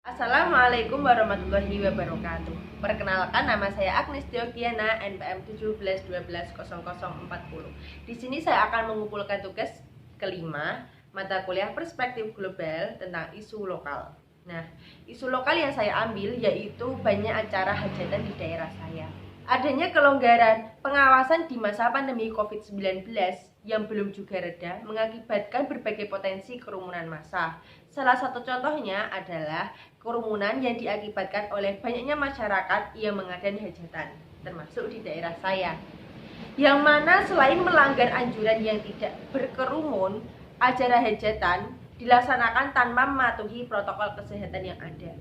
Assalamualaikum warahmatullahi wabarakatuh. Perkenalkan, nama saya Agnes Diogiana, NPM 1712-0040. Di sini saya akan mengumpulkan tugas kelima mata kuliah Perspektif Global tentang isu lokal. Nah, isu lokal yang saya ambil yaitu banyak acara hajatan di daerah saya. Adanya kelonggaran pengawasan di masa pandemi COVID-19 yang belum juga reda mengakibatkan berbagai potensi kerumunan massa. Salah satu contohnya adalah kerumunan yang diakibatkan oleh banyaknya masyarakat yang mengadakan hajatan, termasuk di daerah saya. Yang mana selain melanggar anjuran yang tidak berkerumun, acara hajatan dilaksanakan tanpa mematuhi protokol kesehatan yang ada.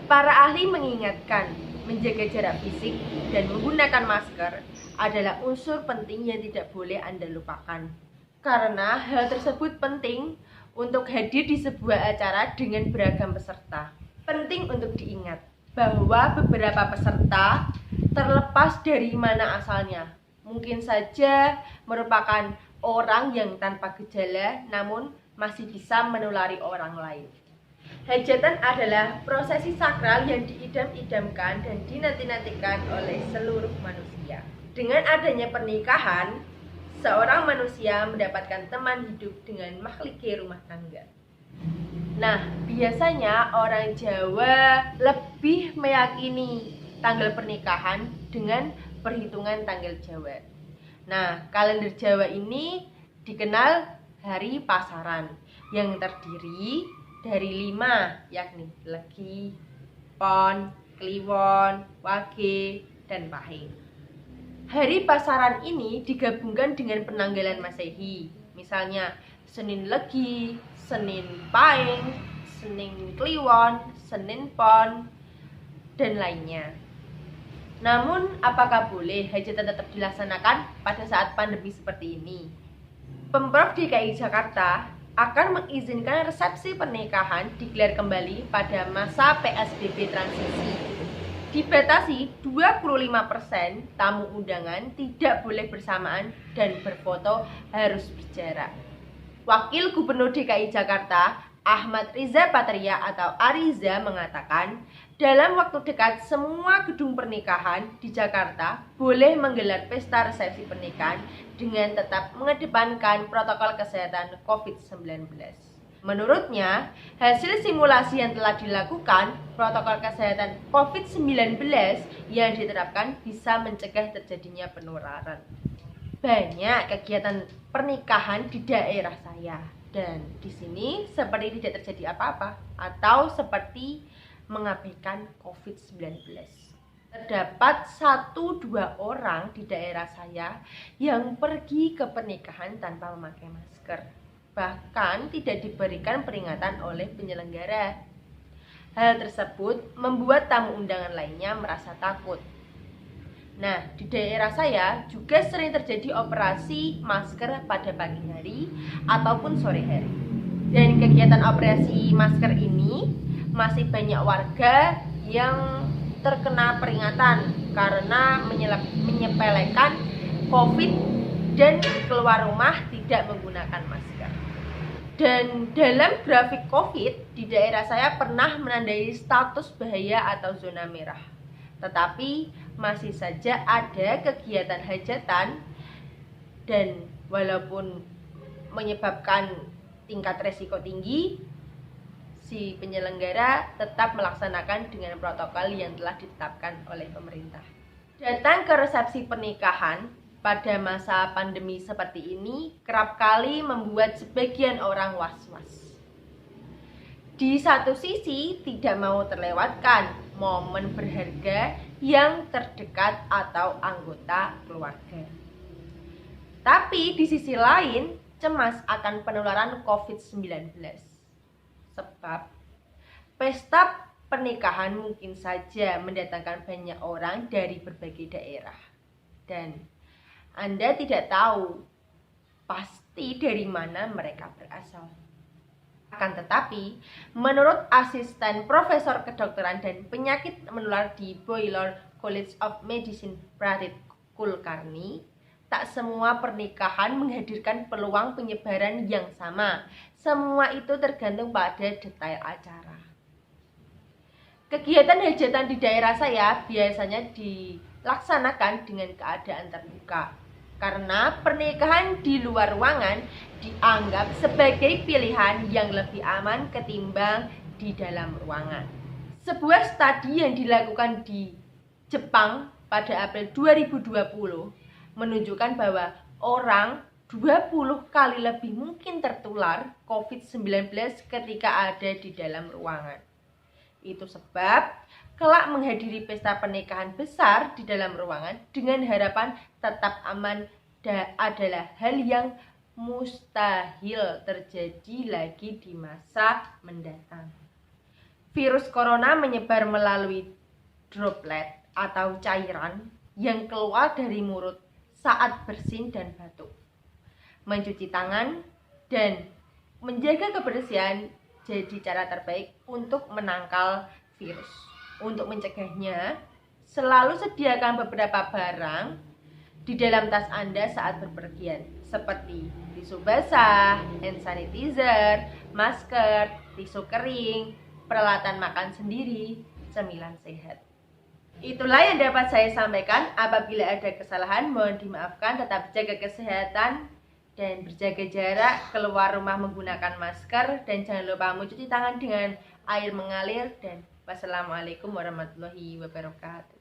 Para ahli mengingatkan, menjaga jarak fisik dan menggunakan masker adalah unsur penting yang tidak boleh Anda lupakan. Karena hal tersebut penting untuk hadir di sebuah acara dengan beragam peserta. Penting untuk diingat bahwa beberapa peserta terlepas dari mana asalnya, mungkin saja merupakan orang yang tanpa gejala namun masih bisa menulari orang lain. Hajatan adalah prosesi sakral yang diidam-idamkan dan dinanti-nantikan oleh seluruh manusia. Dengan adanya pernikahan, seorang manusia mendapatkan teman hidup dengan makhluk rumah tangga. Nah, biasanya orang Jawa lebih meyakini tanggal pernikahan dengan perhitungan tanggal Jawa. Nah, kalender Jawa ini dikenal hari pasaran yang terdiri dari 5, yakni Legi, Pon, Kliwon, Wage, dan Pahing. Hari pasaran ini digabungkan dengan penanggalan Masehi, misalnya Senin Legi, Senin Pahing, Senin Kliwon, Senin Pon, dan lainnya. Namun, apakah boleh hajatan tetap dilaksanakan pada saat pandemi seperti ini? Pemprov DKI Jakarta akan mengizinkan resepsi pernikahan digelar kembali pada masa PSBB transisi. Dibatasi 25% tamu undangan tidak boleh bersamaan dan berfoto harus berjarak. Wakil Gubernur DKI Jakarta Ahmad Riza Patria atau Ariza mengatakan, dalam waktu dekat semua gedung pernikahan di Jakarta boleh menggelar pesta resepsi pernikahan dengan tetap mengedepankan protokol kesehatan COVID-19. Menurutnya, hasil simulasi yang telah dilakukan, protokol kesehatan COVID-19 yang diterapkan bisa mencegah terjadinya penularan. Banyak kegiatan pernikahan di daerah saya, dan di sini seperti tidak terjadi apa-apa atau seperti mengabaikan COVID-19. Terdapat 1-2 orang di daerah saya yang pergi ke pernikahan tanpa memakai masker. Bahkan tidak diberikan peringatan oleh penyelenggara. Hal tersebut membuat tamu undangan lainnya merasa takut. Nah, di daerah saya juga sering terjadi operasi masker pada pagi hari ataupun sore hari. Dan kegiatan operasi masker ini masih banyak warga yang terkena peringatan karena menyepelekan COVID dan keluar rumah tidak menggunakan masker. Dan dalam grafik COVID di daerah saya pernah menandai status bahaya atau zona merah. Tetapi masih saja ada kegiatan hajatan dan walaupun menyebabkan tingkat resiko tinggi, si penyelenggara tetap melaksanakan dengan protokol yang telah ditetapkan oleh pemerintah. Datang ke resepsi pernikahan pada masa pandemi seperti ini kerap kali membuat sebagian orang was-was. Di satu sisi tidak mau terlewatkan momen berharga yang terdekat atau anggota keluarga. Tapi di sisi lain cemas akan penularan COVID-19. Sebab pesta pernikahan mungkin saja mendatangkan banyak orang dari berbagai daerah. Dan Anda tidak tahu pasti dari mana mereka berasal. Akan tetapi, menurut asisten Profesor Kedokteran dan Penyakit Menular di Baylor College of Medicine Pratit Kulkarni, tak semua pernikahan menghadirkan peluang penyebaran yang sama. Semua itu tergantung pada detail acara. Kegiatan hajatan di daerah saya biasanya dilaksanakan dengan keadaan terbuka, karena pernikahan di luar ruangan dianggap sebagai pilihan yang lebih aman ketimbang di dalam ruangan. Sebuah studi yang dilakukan di Jepang pada April 2020 menunjukkan bahwa orang 20 kali lebih mungkin tertular COVID-19 ketika ada di dalam ruangan. Itu sebab kelak menghadiri pesta pernikahan besar di dalam ruangan dengan harapan tetap aman adalah hal yang mustahil terjadi lagi di masa mendatang. Virus corona menyebar melalui droplet atau cairan yang keluar dari mulut saat bersin dan batuk. Mencuci tangan dan menjaga kebersihan jadi cara terbaik untuk menangkal virus. Untuk mencegahnya, selalu sediakan beberapa barang di dalam tas Anda saat berpergian, seperti tisu basah, hand sanitizer, masker, tisu kering, peralatan makan sendiri, cemilan sehat. Itulah yang dapat saya sampaikan. Apabila ada kesalahan, mohon dimaafkan. Tetap jaga kesehatan dan berjaga jarak, keluar rumah menggunakan masker, dan jangan lupa mencuci tangan dengan air mengalir. Dan wassalamualaikum warahmatullahi wabarakatuh.